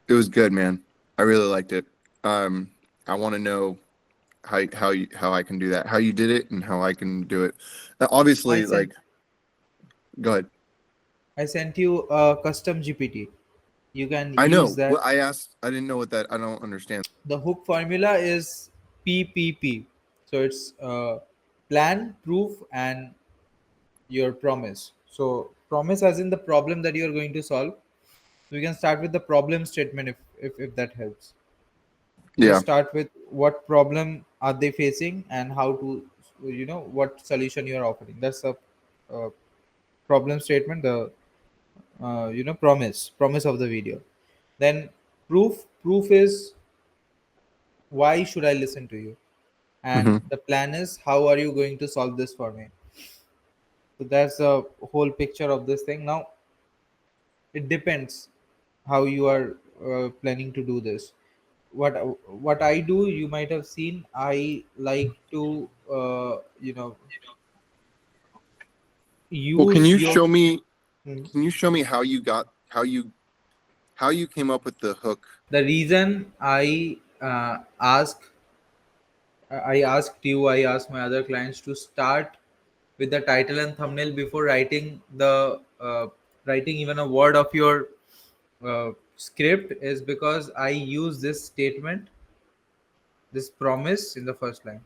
It was good, man. I really liked it. I want to know how I can do that, how you did it, and how I can do it. I Obviously, sent like, go ahead. I sent you a custom GPT. You can I use know. that. Well, I asked. I didn't know what that. I don't understand. The hook formula is PPP. So it's plan, proof, and your promise. So promise as in the problem that you are going to solve. We can start with the problem statement if that helps. Just Yeah. start with what problem are they facing and how to, what solution you are offering. That's a uh, problem statement. The promise of the video. Then proof is why should I listen to you, and Hmm. the plan is how are you going to solve this for me. So that's the whole picture of this thing. Now it depends how you are planning to do this. What I do, you might have seen, I like to Well, use your. Hmm. can you show me how you got how you came up with the hook? The reason I asked you, I asked my other clients to start with the title and thumbnail before writing even a word of your script is because I use this statement, this promise in the first line.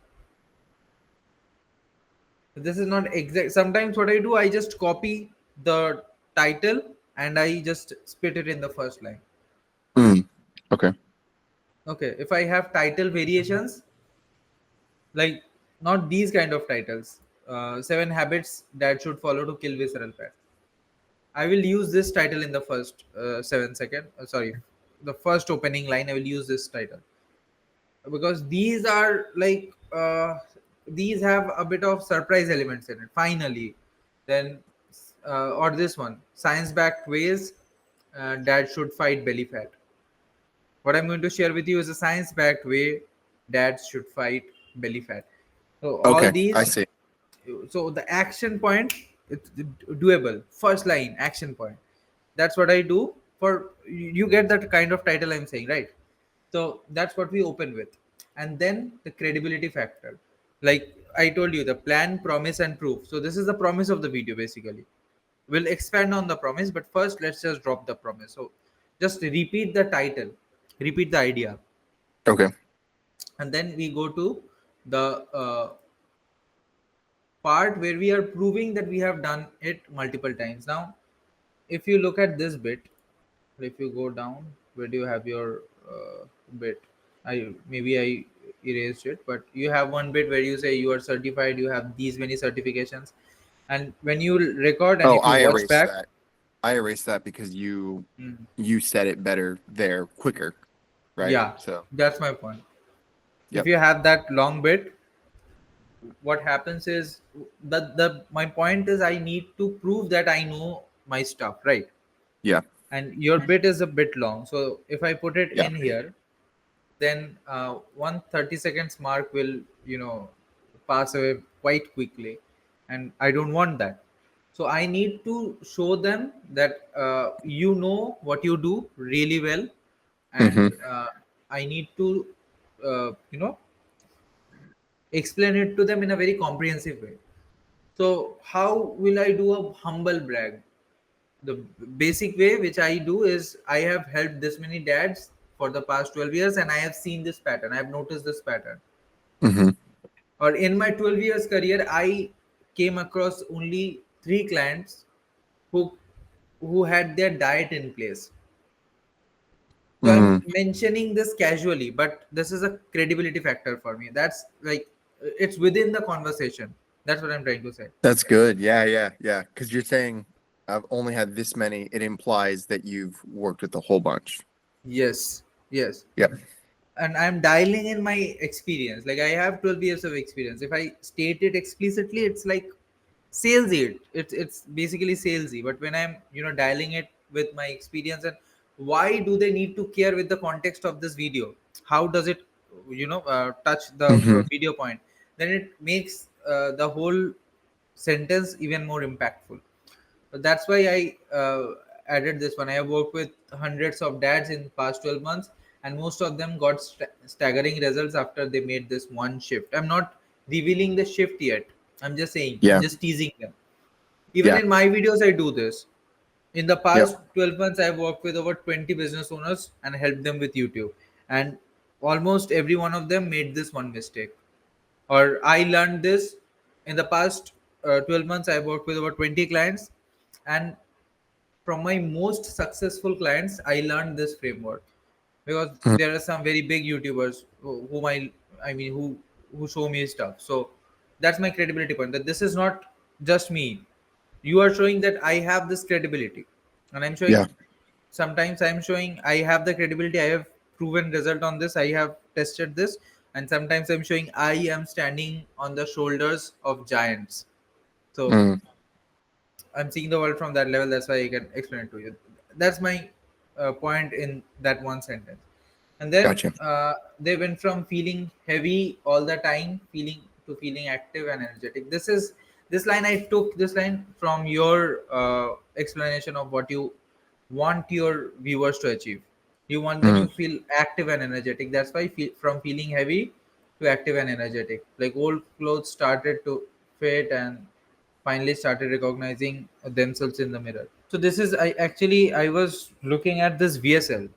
This is not exact. Sometimes what I do, I just copy the title and I just spit it in the first line. Mm, okay. Okay, if I have title variations, like not these kind of titles, seven habits that should follow to kill visceral fat. I will use this title in the first 7 second. Sorry, the first opening line. I will use this title because these are like these have a bit of surprise elements in it. Finally, then or this one, science-backed ways dad should fight belly fat. What I'm going to share with you is a science-backed way dads should fight belly fat. So all Okay, I these, see. so the action point, it's doable. First line, action point. That's what I do. For you get that kind of title I'm saying, right? So that's what we open with, and then the credibility factor. Like I told you, the plan, promise, and proof. So this is the promise of the video basically. We'll expand on the promise, but first let's just drop the promise. So just repeat the title, repeat the idea, Okay. and then we go to the part where we are proving that we have done it multiple times. Now if you look at this bit, if you go down, where do you have your bit? I erased it, but you have one bit where you say you are certified, you have these many certifications, and when you record and Oh, if you I watch erased back. that. I erased that because Mm, you said it better there quicker, right? yeah, So, that's my point. If yep. you have that long bit, what happens is the my point is I need to prove that I know my stuff, right? Yeah. And your bit is a bit long, so if I put it Yeah. in here, then 1 30 seconds mark will pass away quite quickly, and I don't want that. So I need to show them that you know what you do really well, Hmm. and I need to explain it to them in a very comprehensive way. So how will I do a humble brag? The basic way which I do is I have helped this many dads for the past 12 years, and I have seen this pattern. I have noticed this pattern. Hmm. Or in my 12 years career, I came across only 3 clients who had their diet in place. So I'm Mm. mentioning this casually, but this is a credibility factor for me. That's like it's within the conversation. That's what I'm trying to say. That's good. Yeah, yeah, yeah. Because you're saying I've only had this many. It implies that you've worked with a whole bunch. Yes, yes. Yep. And I'm dialing in my experience. Like I have 12 years of experience. If I state it explicitly, it's like salesy. It's basically salesy. But when I'm dialing it with my experience, and why do they need to care with the context of this video? How does it touch the Hmm. video point? Then it makes the whole sentence even more impactful. That's why I added this one. I have worked with hundreds of dads in past 12 months, and most of them got staggering results after they made this one shift. I'm not revealing the shift yet. I'm just saying, I'm Yeah. just teasing them. Even Yeah. in my videos, I do this. In the past Yep. 12 months, I've worked with over 20 business owners and helped them with YouTube. And almost every one of them made this one mistake. Or I learned this in the past 12 months. I've worked with over 20 clients. And from my most successful clients, I learned this framework, because Mm. there are some very big YouTubers whom I mean, who show me stuff. So that's my credibility point. That this is not just me. You are showing that I have this credibility, and I'm Yeah. showing. Sometimes I'm showing I have the credibility. I have proven result on this. I have tested this, and sometimes I'm showing I am standing on the shoulders of giants. So Mm. I'm seeing the world from that level. That's why I can explain it to you. That's my point in that one sentence. And then Gotcha. they went from feeling heavy all the time, feeling to feeling active and energetic. This line I took this line from your explanation of what you want your viewers to achieve. You want them to Mm. feel active and energetic. That's why from feeling heavy to active and energetic. Like old clothes started to fade and finally started recognizing themselves in the mirror. So this is I was looking at this VSL,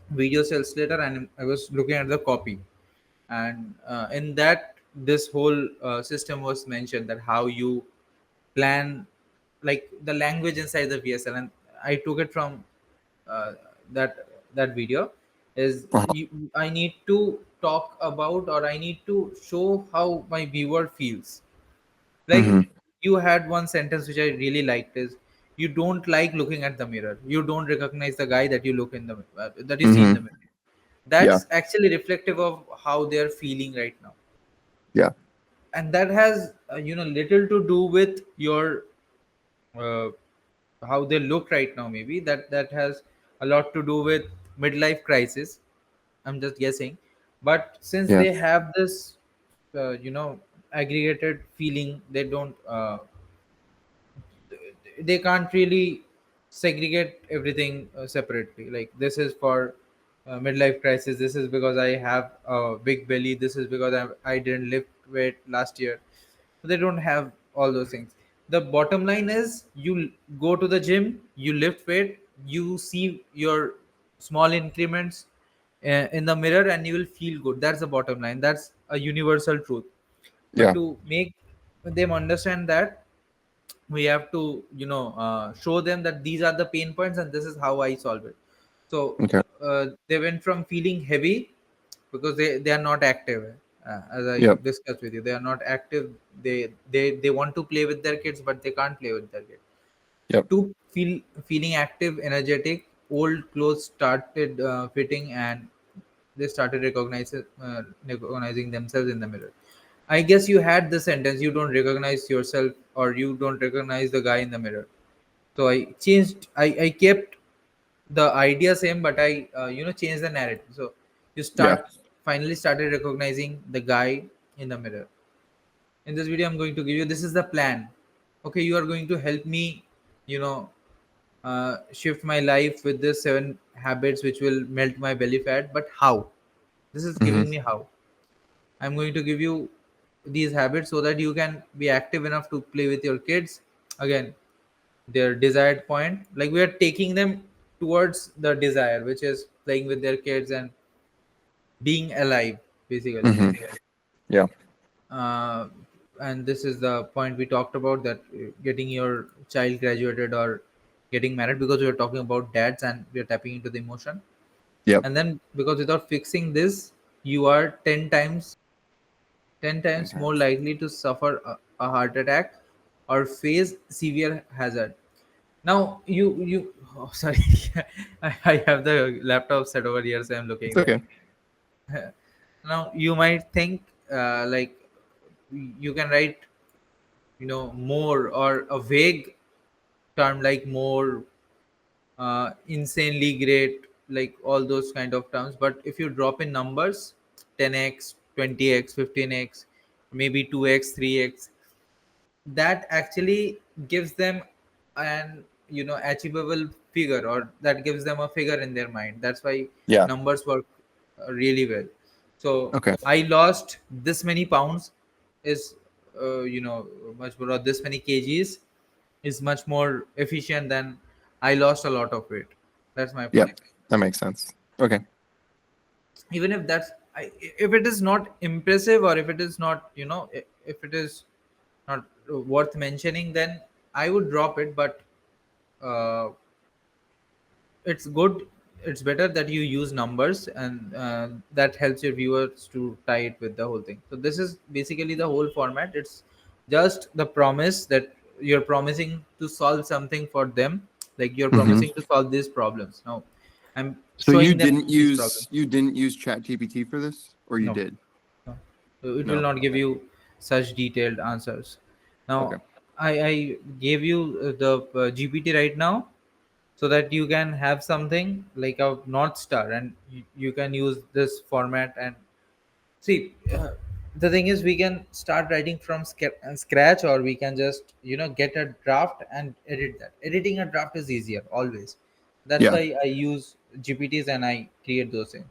video sales letter, and I was looking at the copy, and in that this whole system was mentioned, that how you plan, like the language inside the VSL, and I took it from uh, that that video. Is Uh-huh. I need to talk about, or I need to show how my viewer feels. Like, Mm-hmm. you had one sentence which I really liked, is you don't like looking at the mirror, you don't recognize the guy that you look in the that you see in the Mm-hmm. mirror. Yeah. That's actually reflective of how they're feeling right now. Yeah. And that has little to do with your uh, how they look right now. Maybe that has a lot to do with midlife crisis. I'm just guessing. But since Yeah. they have this aggregated feeling, they don't they can't really segregate everything separately. Like, this is for midlife crisis, this is because I have a big belly, this is because I didn't lift weight last year. So they don't have all those things. The bottom line is, go to the gym, you lift weight, you see your small increments in the mirror, and you will feel good. That's the bottom line. That's a universal truth. But Yeah. to make them understand that, we have to show them that these are the pain points and this is how I solve it. So Okay. they went from feeling heavy because they are not active, as I Yep. discussed with you. They are not active. They want to play with their kids, but they can't play with their kids. Yep. To feeling active, energetic, old clothes started fitting, and they started recognizing themselves in the mirror. I guess you had the sentence, you don't recognize yourself, or you don't recognize the guy in the mirror. So I changed, I kept the idea same, but I changed the narrative. So you Yeah. finally started recognizing the guy in the mirror. In this video, I'm going to give you, this is the plan. Okay, you are going to help me, you know shift my life with this 7 habits which will melt my belly fat. But how? This is Mm-hmm. giving me how. I'm going to give you these habits so that you can be active enough to play with your kids. Again, their desired point. Like, we are taking them towards the desire, which is playing with their kids and being alive, basically. Mm-hmm. Yeah. Uh, and this is the point we talked about, that getting your child graduated or getting married, because we are talking about dads and we are tapping into the emotion. Yep. And then, because without fixing this, you are 10 10 times more times. likely to suffer a heart attack or face severe hazard. Now, oh, sorry, I have the laptop set over here, so I'm It's looking there. okay. Now, you might think, like, you can write, more, or a vague term like more, insanely great, like all those kind of terms. But if you drop in numbers, 10x, 20x, 15x, maybe 2x, 3x, that actually gives them an achievable figure, or that gives them a figure in their mind. That's why Yeah. numbers work really well. So Okay. I lost this many pounds is much more, or this many kgs is much more efficient than I lost a lot of weight. That's my Yeah. point. That makes sense. Okay. Even if if it is not impressive, or if it is not, if it is not worth mentioning, then I would drop it. But uh, it's good, it's better that you use numbers, and that helps your viewers to tie it with the whole thing. So this is basically the whole format. It's just the promise that you're promising to solve something for them, like you're Hmm. promising to solve these problems. Now I'm So showing them these problems. you didn't use ChatGPT for this, or you No, did? no. So it will No. not give Okay. you such detailed answers. Okay. Now, I gave you the GPT right now, so that you can have something like a North Star, and you can use this format. And see, the thing is, we can start writing from scratch, or we can just, get a draft and edit that. Editing a draft is easier always. That's Yeah. why I use GPTs and I create those things.